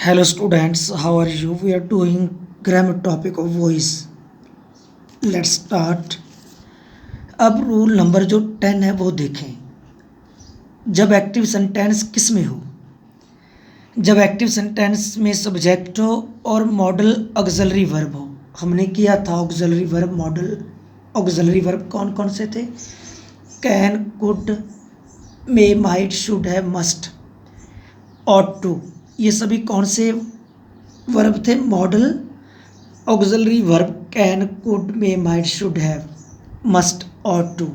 Hello students, how are you? We are doing grammar topic of voice. Let's start. अब rule number जो 10 है वो देखें। जब एक्टिव सेंटेंस किस में हो? जब एक्टिव सेंटेंस में सब्जेक्ट हो और मॉडल ऑक्सिलरी वर्ब हो। हमने किया था auxiliary verb modal auxiliary verb कौन कौन से थे? Can, could, may, might, should है, मस्ट, ऑट टू। ये सभी कौन से वर्ब थे? Modal auxiliary verb can, could, may, might, should have, must, ought to.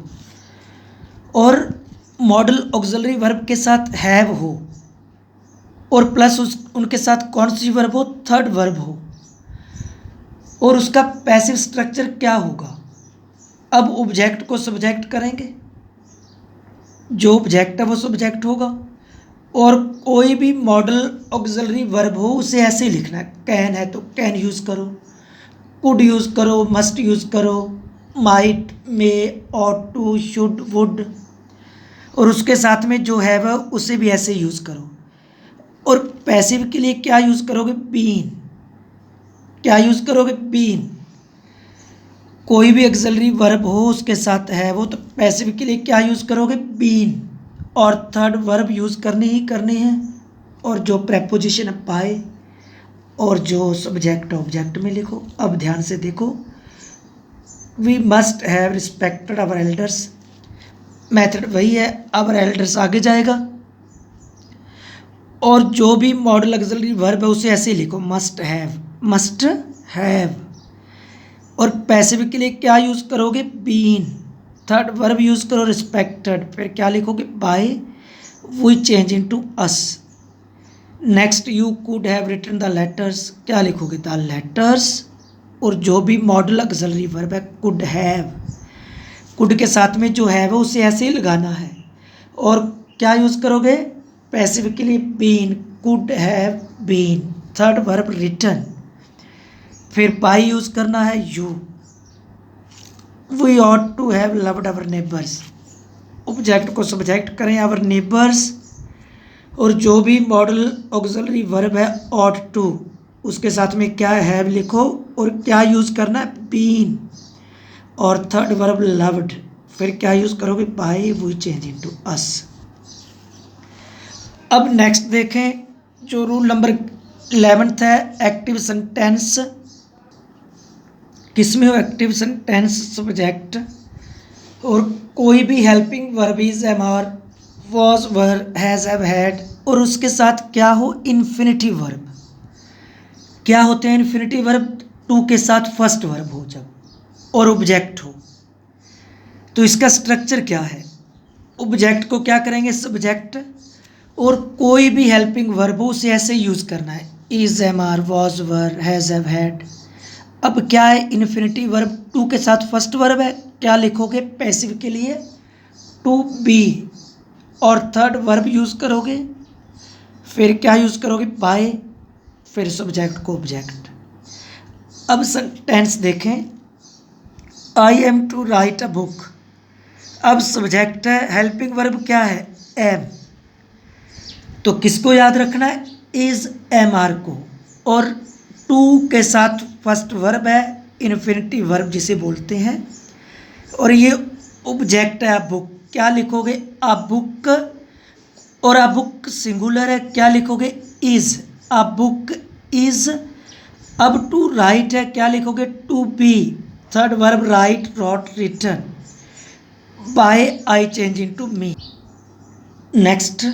और मॉडल ऑक्सिलरी वर्ब के साथ हैव हो और प्लस उनके साथ कौन सी वर्ब हो? थर्ड वर्ब हो। और उसका पैसिव स्ट्रक्चर क्या होगा? अब ऑब्जेक्ट को सब्जेक्ट करेंगे, जो ऑब्जेक्ट है वो सब्जेक्ट होगा। और कोई भी मॉडल ऑक्सिलरी वर्ब हो उसे ऐसे ही लिखना है। कैन है तो कैन यूज़ करो, कुड यूज़ करो, मस्ट यूज़ करो, might, may, ought to, should, would. और उसके साथ में जो है वह उसे भी ऐसे यूज़ करो। और पैसिव के लिए क्या यूज़ करोगे? बीन। क्या यूज़ करोगे? बीन। कोई भी ऑक्सिलरी वर्ब हो उसके साथ है वो, तो पैसिव के लिए क्या यूज़ करोगे? बीन। और थर्ड वर्ब यूज़ करनी ही करनी है। और जो प्रेपोजिशन है बाय, और जो सब्जेक्ट ऑब्जेक्ट में लिखो। अब ध्यान से देखो, we must have respected our elders. Method वही है, आवर एल्डर्स आगे जाएगा। और जो भी मॉडल ऑक्सिलरी वर्ब है उसे ऐसे ही लिखो, मस्ट हैव, मस्ट हैव। और पैसिव के लिए क्या यूज़ करोगे? बीन। थर्ड वर्ब यूज़ करो रिस्पेक्टेड, फिर क्या लिखोगे? By, we change into us. Next, you could have written the letters, क्या लिखोगे? The letters. और जो भी मॉडल ऑक्सिलरी वर्ब है कुड हैव, कुड के साथ में जो है वो उसे ऐसे ही लगाना है। और क्या यूज़ करोगे? पैसिव के लिए been, could have been. Third verb written, फिर बाय यूज़ करना है you. We ought to have loved our neighbours, object को सब्जेक्ट करें आवर नेबर्स। और जो भी मॉडल ऑक्सिलरी वर्ब है ऑट टू, उसके साथ में क्या हैव लिखो और क्या यूज़ करना है? बीन। और थर्ड वर्ब लव्ड, फिर क्या यूज़ करोगे? By, we change into us. अब नेक्स्ट देखें, जो रूल नंबर 11 है, एक्टिव सेंटेंस किसमें हो? Active sentence subject. और कोई भी helping verb is, am, are, was, were, has, have, had. और उसके साथ क्या हो? Infinitive verb. क्या होते हैं इन्फिनिटिव वर्ब? टू के साथ फर्स्ट वर्ब हो जब, और ऑब्जेक्ट हो। तो इसका स्ट्रक्चर क्या है? ऑब्जेक्ट को क्या करेंगे? सब्जेक्ट। और कोई भी हेल्पिंग वर्ब हो उसे ऐसे यूज़ करना है, is, am, are, was, were, has, have, had. अब क्या है? इन्फिनिटिव वर्ब टू के साथ फर्स्ट वर्ब है, क्या लिखोगे? पैसिव के लिए टू बी। और थर्ड वर्ब यूज़ करोगे, फिर क्या यूज़ करोगे? बाय, फिर सब्जेक्ट को ऑब्जेक्ट। अब सेंटेंस देखें, I am to write a book. अब सब्जेक्ट है, हेल्पिंग वर्ब क्या है? एम। तो किसको याद रखना है? इज, एम, आर को। और टू के साथ फर्स्ट वर्ब है, इन्फिनिटिव वर्ब जिसे बोलते हैं। और ये ऑब्जेक्ट है बुक, क्या लिखोगे? A book. और अ बुक सिंगुलर है, क्या लिखोगे? Is, a book is. अब टू राइट है, क्या लिखोगे? To be. Third verb write, wrote, written. By, I change into me. Next,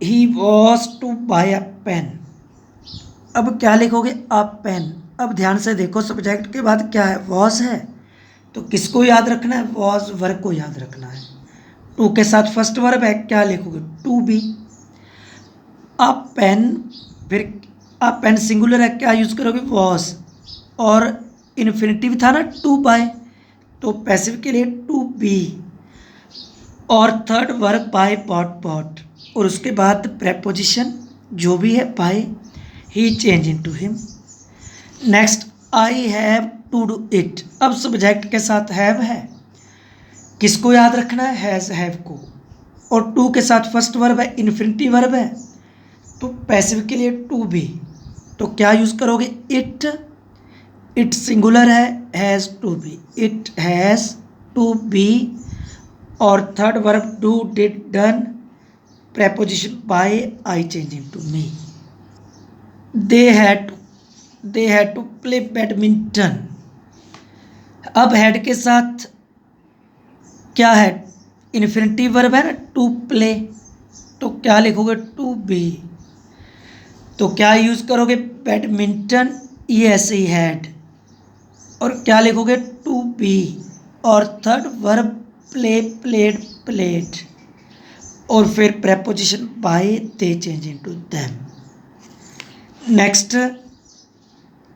he was to buy a pen. अब क्या लिखोगे? A pen. अब ध्यान से देखो, सब्जेक्ट के बाद क्या है? वॉज है, तो किसको याद रखना है? वॉज वर्ब को याद रखना है। टू के साथ फर्स्ट वर्ब है, क्या लिखोगे? To B. अ पेन, फिर अ पेन सिंगुलर है, क्या यूज़ करोगे? वॉज। और इन्फिनिटिव था ना टू बाय, तो पैसिव के लिए टू बी। और third verb buy, bought, bought. और उसके बाद प्रेपोजिशन जो भी है by, he change into him. Next, I have to do it. अब सब्जेक्ट के साथ हैव है, किसको याद रखना है? हैज़, हैव को। और टू के साथ फर्स्ट वर्ब है, इन्फिनिटी वर्ब है, तो पैसिव के लिए टू बी। तो क्या यूज़ करोगे? इट सिंगुलर है, has to be, it has to be. और third verb do did done, preposition by I changing to me. they had to play badminton. अब हैड के साथ क्या है? इन्फिनिटिव वर्ब है ना, टू प्ले। तो क्या लिखोगे? To be. तो क्या यूज करोगे? बैडमिंटन, ये ऐसे ही हैड। और क्या लिखोगे? To be. और third verb play, played, played. और फिर preposition by, they change into them. Next,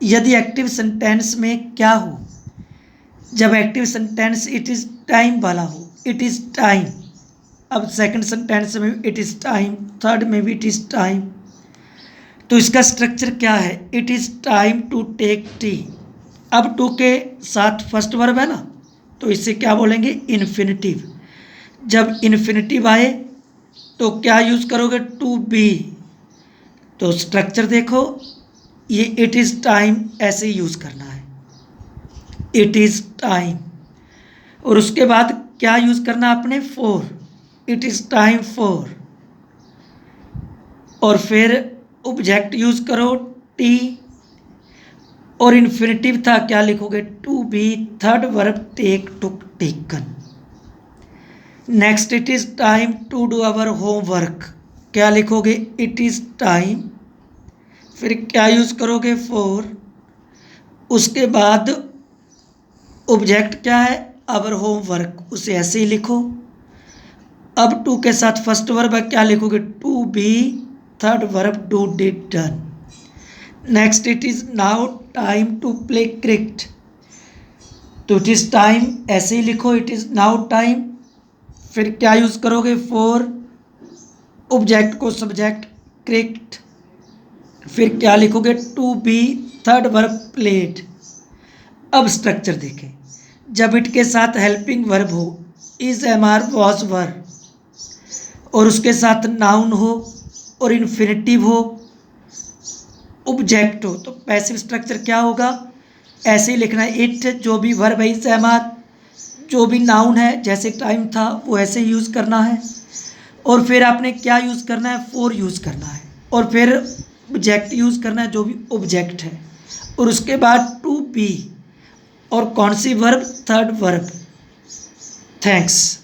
यदि एक्टिव सेंटेंस में क्या हो? जब active sentence it is time वाला हो, इट इज टाइम। अब सेकंड सेंटेंस में इट इज टाइम, थर्ड में भी इट इज टाइम। तो इसका स्ट्रक्चर क्या है? It is time to take tea. अब टू के साथ फर्स्ट वर्ब है ना, तो इसे क्या बोलेंगे? इन्फिनिटिव। जब इन्फिनिटिव आए तो क्या यूज करोगे? To be. तो स्ट्रक्चर देखो, ये इट इज टाइम ऐसे ही यूज करना है, इट इज टाइम। और उसके बाद क्या यूज करना आपने? For, it is time for. और फिर ऑब्जेक्ट यूज करो, टी। और इन्फिनिटिव था, क्या लिखोगे? To be. Third verb take, took, taken. Next, it is time to do our homework. क्या लिखोगे? It is time. फिर क्या यूज करोगे? फॉर। उसके बाद ऑब्जेक्ट क्या है? अवर होमवर्क, उसे ऐसे ही लिखो। अब टू के साथ फर्स्ट वर्ब है, क्या लिखोगे? To be. Third verb do did done. Next, it is now time to play cricket. तो इट इज टाइम ऐसे ही लिखो, इट इज नाउ टाइम। फिर क्या यूज करोगे? फॉर। ऑब्जेक्ट को सब्जेक्ट, क्रिकेट। फिर क्या लिखोगे? To be. Third verb played. अब स्ट्रक्चर देखें, जब इट के साथ हेल्पिंग वर्ब हो, is, am are, was, were, और उसके साथ नाउन हो और इन्फिनिटिव हो, ऑब्जेक्ट हो, तो पैसिव स्ट्रक्चर क्या होगा? ऐसे ही लिखना है, इट, जो भी वर्ब है इज, एम आर, जो भी नाउन है जैसे टाइम था वो ऐसे यूज़ करना है। और फिर आपने क्या यूज़ करना है? फॉर यूज़ करना है। और फिर ऑब्जेक्ट यूज़ करना है, जो भी ऑब्जेक्ट है। और उसके बाद टू बी। और कौन सी वर्ब? Third verb. थैंक्स।